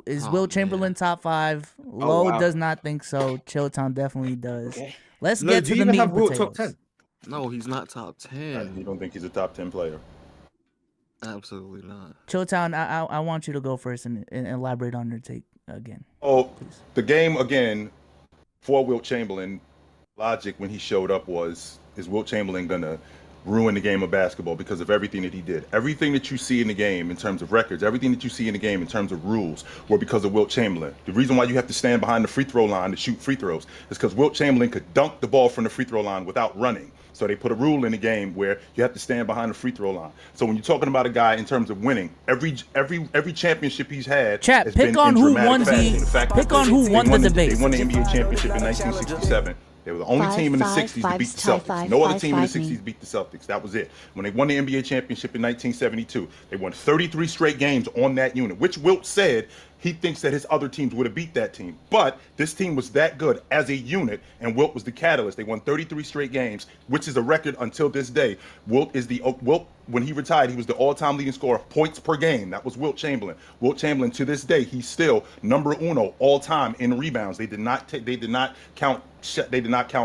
Is Oh, Wilt man. Chamberlain top 5? Low wow. does not think so. Chilltown definitely does. Okay. Let's No, get do to you the even meat have and Wilt top potatoes. 10? No, he's not top 10. You don't think he's a top 10 player? Absolutely not. Chilltown, I want you to go first and elaborate on your take again. Oh, Please. the game again for Wilt Chamberlain, logic when he showed up was, is Wilt Chamberlain gonna ruin the game of basketball because of everything that he did? Everything that you see in the game in terms of records, everything that you see in the game in terms of rules were because of Wilt Chamberlain. The reason why you have to stand behind the free throw line to shoot free throws is because Wilt Chamberlain could dunk the ball from the free throw line without running. So they put a rule in the game where you have to stand behind the free throw line. So when you're talking about a guy in terms of winning, every championship he's had Chat, has pick been on in who dramatic won fashion. the The fact pick that on who won the debate. They won the NBA championship in 1967. They were the only team in the 60s to beat the Celtics. No other team in the 60s beat the Celtics. That was it. When they won the NBA championship in 1972, they won 33 straight games on that unit, which Wilt said he thinks that his other teams would have beat that team. But this team was that good as a unit, and Wilt was the catalyst. They won 33 straight games, which is a record until this day. Wilt, when he retired, he was the all-time leading scorer of points per game. That was Wilt Chamberlain. Wilt Chamberlain, to this day, he's still number uno all-time in rebounds. They did not count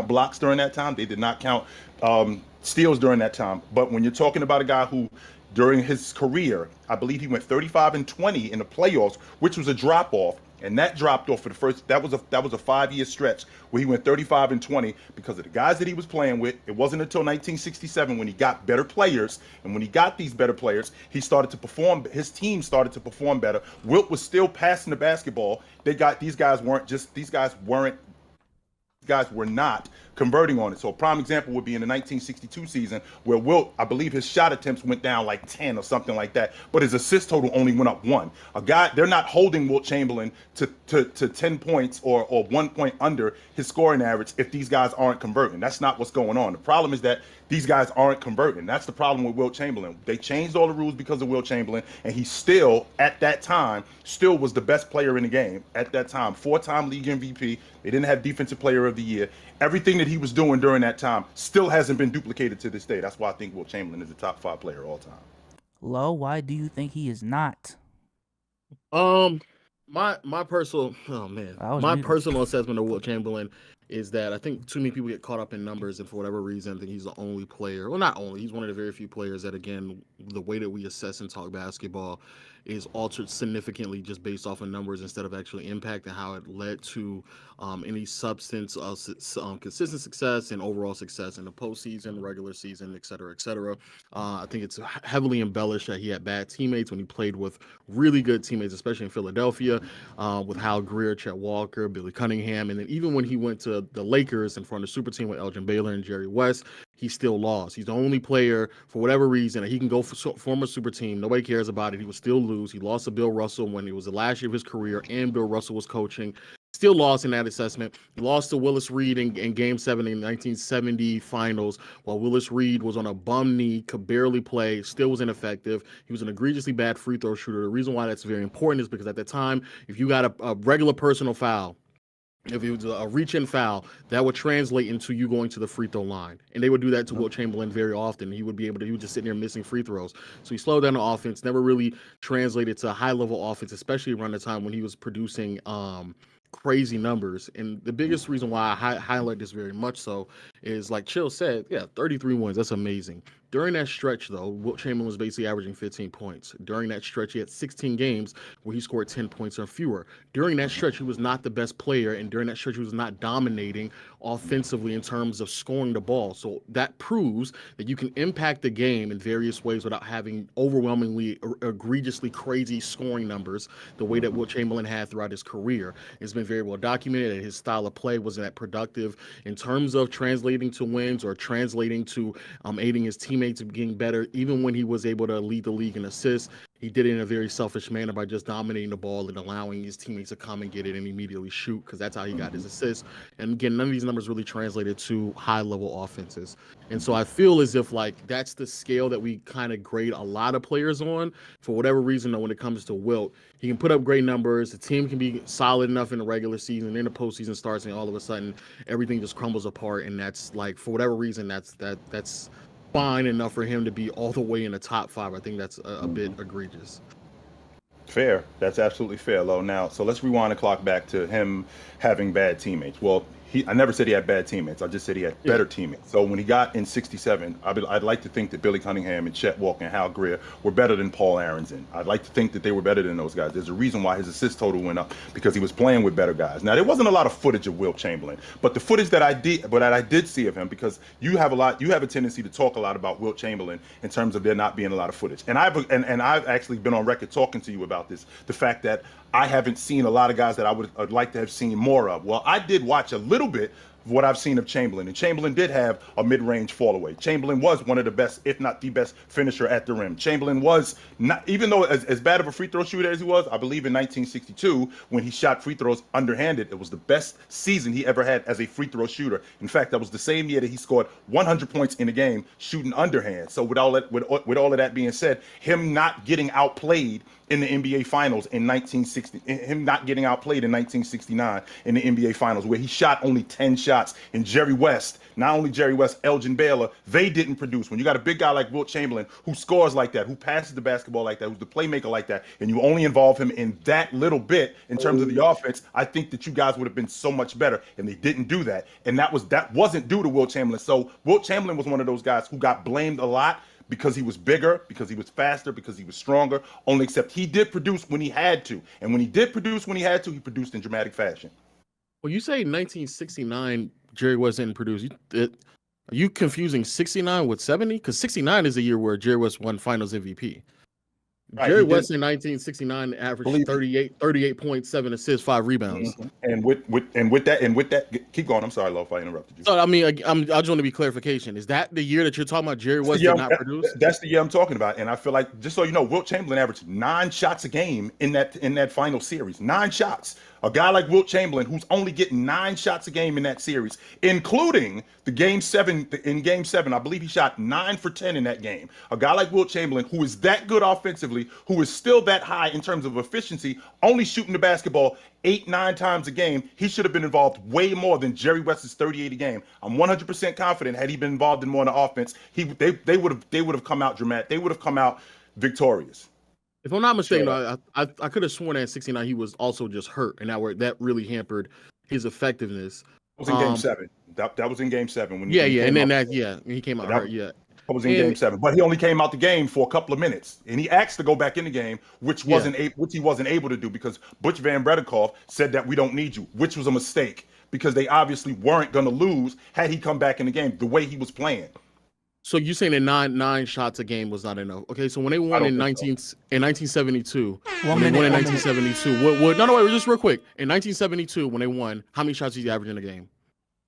blocks during that time. They did not count steals during that time. But when you're talking about a guy who, during his career, I believe he went 35-20 in the playoffs, which was a drop-off. And that dropped off for the first. That was a 5-year stretch where he went 35-20 because of the guys that he was playing with. It wasn't until 1967 when he got better players, and when he got these better players, he started to perform. His team started to perform better. Wilt was still passing the basketball. These guys were not converting on it. So a prime example would be in the 1962 season where Wilt, I believe his shot attempts went down like 10 or something like that, but his assist total only went up 1. They're not holding Wilt Chamberlain to 10 points or 1 point under his scoring average if these guys aren't converting. That's not what's going on. The problem is that these guys aren't converting. That's the problem with Wilt Chamberlain. They changed all the rules because of Wilt Chamberlain, and he still, at that time, still was the best player in the game at that time. 4-time league MVP. They didn't have defensive player of the year. Everything that he was doing during that time still hasn't been duplicated to this day. That's why I think Wilt Chamberlain is a top 5 player all time. Low, why do you think he is not? My personal personal assessment of Wilt Chamberlain is that I think too many people get caught up in numbers, and for whatever reason, I think he's the only player. Well, not only, he's one of the very few players that, again, the way that we assess and talk basketball is altered significantly just based off of numbers instead of actually impact and how it led to any substance of consistent success and overall success in the postseason, regular season, et cetera, et cetera. I think it's heavily embellished that he had bad teammates when he played with really good teammates, especially in Philadelphia, with Hal Greer, Chet Walker, Billy Cunningham, and then even when he went to the Lakers and formed a super team with Elgin Baylor and Jerry West, he still lost. He's the only player, for whatever reason, that he can go form a super team. Nobody cares about it. He would still lose. He lost to Bill Russell when it was the last year of his career and Bill Russell was coaching. Still lost in that assessment. He lost to Willis Reed in Game 7 in the 1970 finals while Willis Reed was on a bum knee, could barely play, still was ineffective. He was an egregiously bad free throw shooter. The reason why that's very important is because at the time, if you got a regular personal foul, if it was a reach-in foul, that would translate into you going to the free throw line. And they would do that to Wilt Chamberlain very often. He would just sitting there missing free throws. So he slowed down the offense, never really translated to a high-level offense, especially around the time when he was producing crazy numbers. And the biggest reason why I highlight this very much so is, like Chill said, 33 wins. That's amazing. During that stretch, though, Wilt Chamberlain was basically averaging 15 points. During that stretch, he had 16 games where he scored 10 points or fewer. During that stretch, he was not the best player, and during that stretch, he was not dominating offensively in terms of scoring the ball. So that proves that you can impact the game in various ways without having overwhelmingly, egregiously crazy scoring numbers the way that Wilt Chamberlain had throughout his career. It's been very well documented that his style of play wasn't that productive in terms of translating to wins or translating to aiding his teammates getting better. Even when he was able to lead the league in assists, he did it in a very selfish manner by just dominating the ball and allowing his teammates to come and get it and immediately shoot, because that's how he got his assists. And again, none of these numbers really translated to high-level offenses. And so I feel as if, like, that's the scale that we kind of grade a lot of players on. For whatever reason, though, when it comes to Wilt, he can put up great numbers. The team can be solid enough in the regular season, and then the postseason starts, and all of a sudden, everything just crumbles apart. And that's, like, for whatever reason, that's fine enough for him to be all the way in the top 5. I think that's a bit egregious. Fair. That's absolutely fair, Lo. Now, so let's rewind the clock back to him having bad teammates. Well, I never said he had bad teammates. I just said he had better teammates. So when he got in 67, I'd like to think that Billy Cunningham and Chet Walker and Hal Greer were better than Paul Aronson. I'd like to think that they were better than those guys. There's a reason why his assist total went up, because he was playing with better guys. Now, there wasn't a lot of footage of Wilt Chamberlain, but the footage that I did see of him, because you have a tendency to talk a lot about Wilt Chamberlain in terms of there not being a lot of footage. And I've actually been on record talking to you about this, the fact that I haven't seen a lot of guys that I'd like to have seen more of. Well, I did watch a little bit of what I've seen of Chamberlain, and Chamberlain did have a mid-range fall away. Chamberlain was one of the best, if not the best, finisher at the rim. Chamberlain was not, even though as bad of a free throw shooter as he was, I believe in 1962 when he shot free throws underhanded, it was the best season he ever had as a free throw shooter. In fact, that was the same year that he scored 100 points in a game shooting underhand. So with all of that being said, him not getting outplayed in the NBA Finals in 1960, him not getting outplayed in 1969 in the NBA Finals, where he shot only 10 shots, and Jerry West, not only Jerry West, Elgin Baylor, they didn't produce. When you got a big guy like Wilt Chamberlain who scores like that, who passes the basketball like that, who's the playmaker like that, and you only involve him in that little bit in terms of the offense, I think that you guys would have been so much better, and they didn't do that. And that wasn't due to Wilt Chamberlain. So Wilt Chamberlain was one of those guys who got blamed a lot because he was bigger, because he was faster, because he was stronger, only except he did produce when he had to. And when he did produce when he had to, he produced in dramatic fashion. Well, you say 1969, Jerry West didn't produce. Are you confusing 69 with 70? Because 69 is the year where Jerry West won Finals MVP. Right, Jerry West in 1969 averaged 38.7 assists, 5 rebounds. Mm-hmm. And with that, keep going. I'm sorry, Lo, if I interrupted you. So I mean, I just want to be clarification. Is that the year that you're talking about? Jerry West did not produce. That's the year I'm talking about. And I feel like, just so you know, Wilt Chamberlain averaged 9 shots a game in that final series. 9 shots. A guy like Wilt Chamberlain, who's only getting 9 shots a game in that series, including the Game 7. In Game 7, I believe he shot 9 for 10 in that game. A guy like Wilt Chamberlain, who is that good offensively, who is still that high in terms of efficiency, only shooting the basketball 8-9 times a game, he should have been involved way more than Jerry West's 38 a game. I'm 100% confident had he been involved in more in the offense, they would have come out dramatic. They would have come out victorious. If I'm not mistaken, I could have sworn that in 69 he was also just hurt, and that really hampered his effectiveness. It was in Game 7. That was in Game 7 when he came out hurt. Yeah, that was in Game 7, but he only came out the game for a couple of minutes, and he asked to go back in the game, which he wasn't able to do because Butch Van Bredekoff said that we don't need you, which was a mistake because they obviously weren't going to lose had he come back in the game the way he was playing. So you're saying that nine shots a game was not enough? Okay, so when they won in 1972, just real quick. In 1972, when they won, how many shots did he average in a game?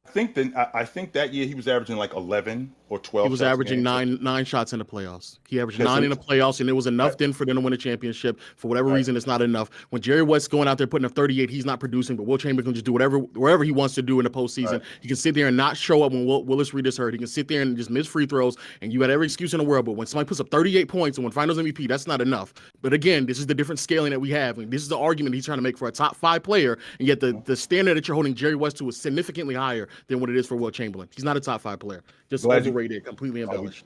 I think that year he was averaging like 11 or 12. He was averaging nine shots in the playoffs. He averaged 9 in the playoffs, and it was enough then for them to win a championship. For whatever reason, it's not enough. When Jerry West's going out there putting up 38, he's not producing, but Wilt Chamberlain can just do wherever he wants to do in the postseason. Right. He can sit there and not show up when Willis Reed is hurt. He can sit there and just miss free throws, and you got every excuse in the world. But when somebody puts up 38 points and win Finals MVP, that's not enough. But again, this is the different scaling that we have. And this is the argument he's trying to make for a top 5 player, and yet the standard that you're holding Jerry West to is significantly higher than what it is for Wilt Chamberlain. He's not a top 5 player. Just overrated, completely embellished.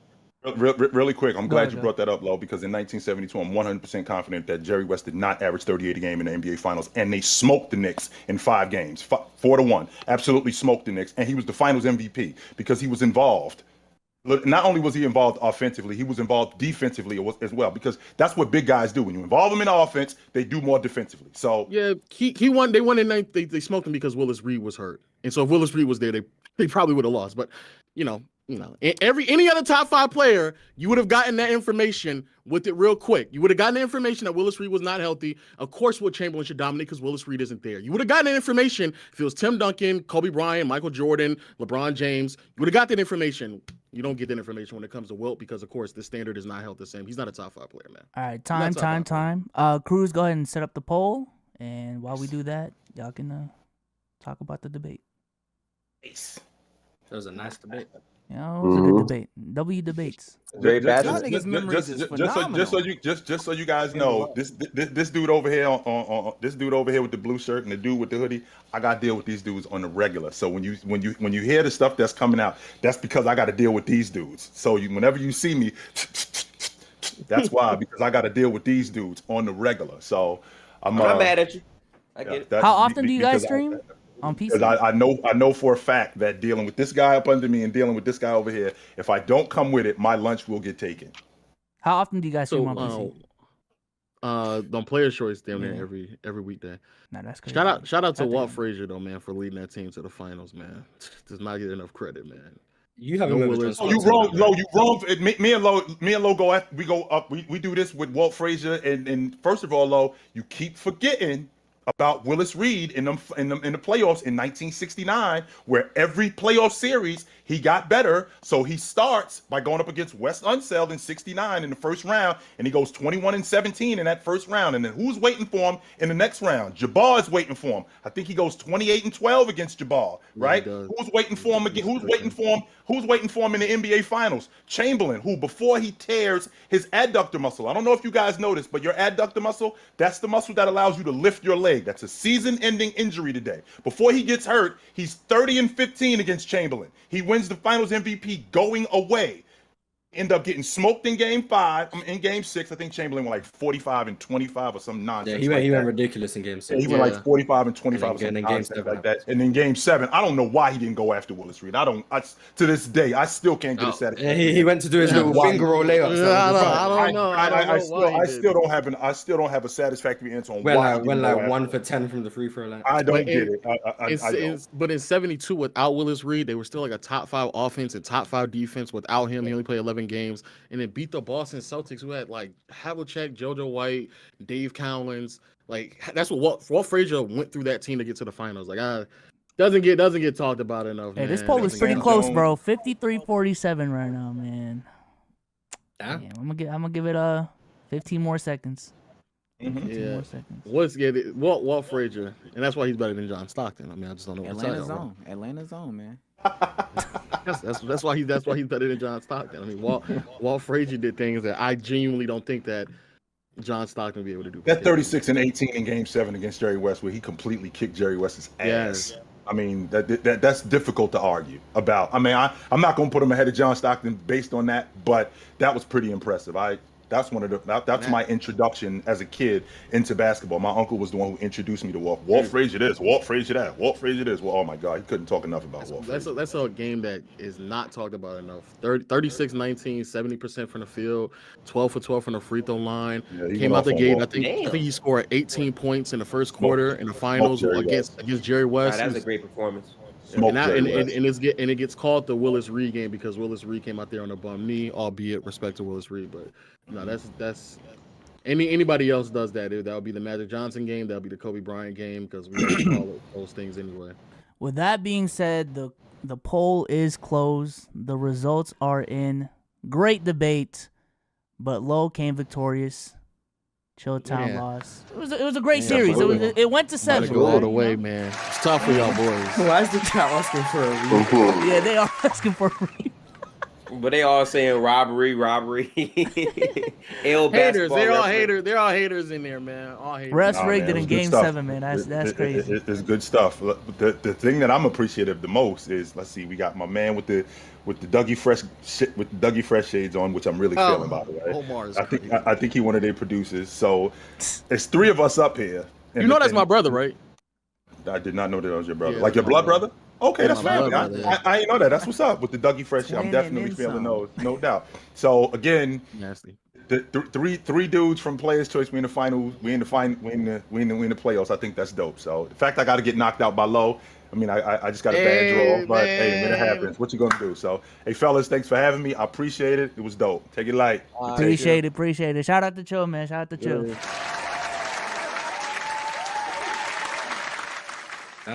Really quick, I'm glad you brought that up, Lo, because in 1972, I'm 100% confident that Jerry West did not average 38 a game in the NBA Finals, and they smoked the Knicks in 5 games, 4-1. Absolutely smoked the Knicks, and he was the Finals MVP because he was involved. Not only was he involved offensively, he was involved defensively as well, because that's what big guys do. When you involve them in offense, they do more defensively. So yeah, he won. They won in 9. They smoked him because Willis Reed was hurt, and so if Willis Reed was there, they probably would have lost. But any other top 5 player, you would have gotten that information with it real quick. You would have gotten the information that Willis Reed was not healthy. Of course, Wilt Chamberlain should dominate because Willis Reed isn't there. You would have gotten that information if it was Tim Duncan, Kobe Bryant, Michael Jordan, LeBron James. You would have got that information. You don't get that information when it comes to Wilt because, of course, the standard is not held the same. He's not a top 5 player, man. All right, time. Cruz, go ahead and set up the poll. And while we do that, y'all can talk about the debate. That was a nice debate. It was a good debate. W debates. Very bad. Just so you guys know, this dude over here on this dude over here with the blue shirt and the dude with the hoodie, I got to deal with these dudes on the regular. So when you hear the stuff that's coming out, that's because I got to deal with these dudes. So whenever you see me, That's why, because I got to deal with these dudes on the regular. So I'm not mad at you. I get it. How often do you guys stream on PC? Because I know for a fact that dealing with this guy up under me and dealing with this guy over here, if I don't come with it, my lunch will get taken. How often do you guys stream on PC? On Player Choice damn near every weekday. Nah, that's crazy. Shout out to Walt Frazier though, man, for leading that team to the finals, man. Does not get enough credit, man. You haven't you wrong, Lo. You wrong. Me and Lo go up. We go up. We do this with Walt Frazier, and first of all, Lo, you keep forgetting about Willis Reed in the playoffs in 1969, where every playoff series he got better. So he starts by going up against Wes Unseld in 69 in the first round, and he goes 21-17 in that first round. And then who's waiting for him in the next round? Jabbar is waiting for him. I think he goes 28-12 against Jabbar, right? Who's waiting for him again? Who's waiting for him? Who's waiting for him in the NBA Finals? Chamberlain, who before he tears his adductor muscle. I don't know if you guys noticed, but your adductor muscle, that's the muscle that allows you to lift your leg. That's a season-ending injury today. Before he gets hurt, he's 30-15 against Chamberlain. He wins the Finals MVP going away. End up getting smoked in Game 5. In Game 6, I think Chamberlain went like 45-25 or some nonsense. Yeah, he went ridiculous in Game 6. He went like 45-25 or some nonsense like that. And in Game 7, I don't know why he didn't go after Willis Reed. To this day, I still can't get a satisfaction. He went to do his little finger roll layup. I don't know. I still don't have a satisfactory answer on why. Went like 1 for 10 from the free throw line. I don't get it. But in 72, without Willis Reed, they were still like a top 5 offense and top 5 defense. Without him, he only played 11 games, and then beat the Boston Celtics, who had like Havlicek, JoJo White, Dave Cowlins. Like that's what Walt Frazier went through that team to get to the finals. Like doesn't get talked about enough. Hey, man. this poll is pretty close, bro. 53-47 right now, man. Damn. Yeah, I'm gonna give it 15 more seconds. 15 more seconds. Walt Frazier, and that's why he's better than John Stockton. I mean, I just don't know. Atlanta zone, man. That's why he's better than John Stockton. I mean, Walt Frazier did things that I genuinely don't think that John Stockton would be able to do. That 36-18 in Game 7 against Jerry West, where he completely kicked Jerry West's ass. Yes. I mean, that's difficult to argue about. I mean, I'm not going to put him ahead of John Stockton based on that, but that was pretty impressive. That's my introduction as a kid into basketball. My uncle was the one who introduced me to Walt Frazier this, Walt Frazier that, Walt Frazier this. Well, oh my God, he couldn't talk enough about Walt Frazier. That's a game that is not talked about enough. 36-19, 70% from the field, 12 for 12 from the free throw line. Yeah, came out the gate. I think he scored 18 points in the first quarter in the finals against Jerry West. That's a great performance. And it gets called the Willis Reed game because Willis Reed came out there on a bum knee, albeit respect to Willis Reed, but no, that's anybody else does that. That would be the Magic Johnson game. That would be the Kobe Bryant game because we don't call those things anyway. With that being said, the poll is closed. The results are in. Great debate, but Low came victorious. Chilltown lost. It was a great series. It went to 7. Go all the way, man. It's tough for y'all boys. Why is the chat asking for a rematch? Yeah, they are asking for a rematch. But they all saying robbery. Haters. They're all haters. They're all haters in there, man. All haters. Refs rigged it in Game 7, man. That's crazy. It's good stuff. The thing that I'm appreciative the most is, let's see, we got my man with the Dougie Fresh shades on, which I'm really feeling, by the way. Omar is I think he one of their producers. So it's 3 of us up here. You know that's my brother, right? I did not know that was your brother. Like your blood brother? Okay, that's family. I didn't know that. That's what's up with the Dougie Fresh. I'm definitely feeling those, no doubt. So again, nasty. The three dudes from Players Choice. We in the finals. We in the playoffs. I think that's dope. So the fact I got to get knocked out by Low. I mean, I just got a bad draw, but hey, when it happens, what you gonna do? So, hey, fellas, thanks for having me. I appreciate it. It was dope. Take it light. Appreciate it. Shout out to Chill, man. Shout out to Chill.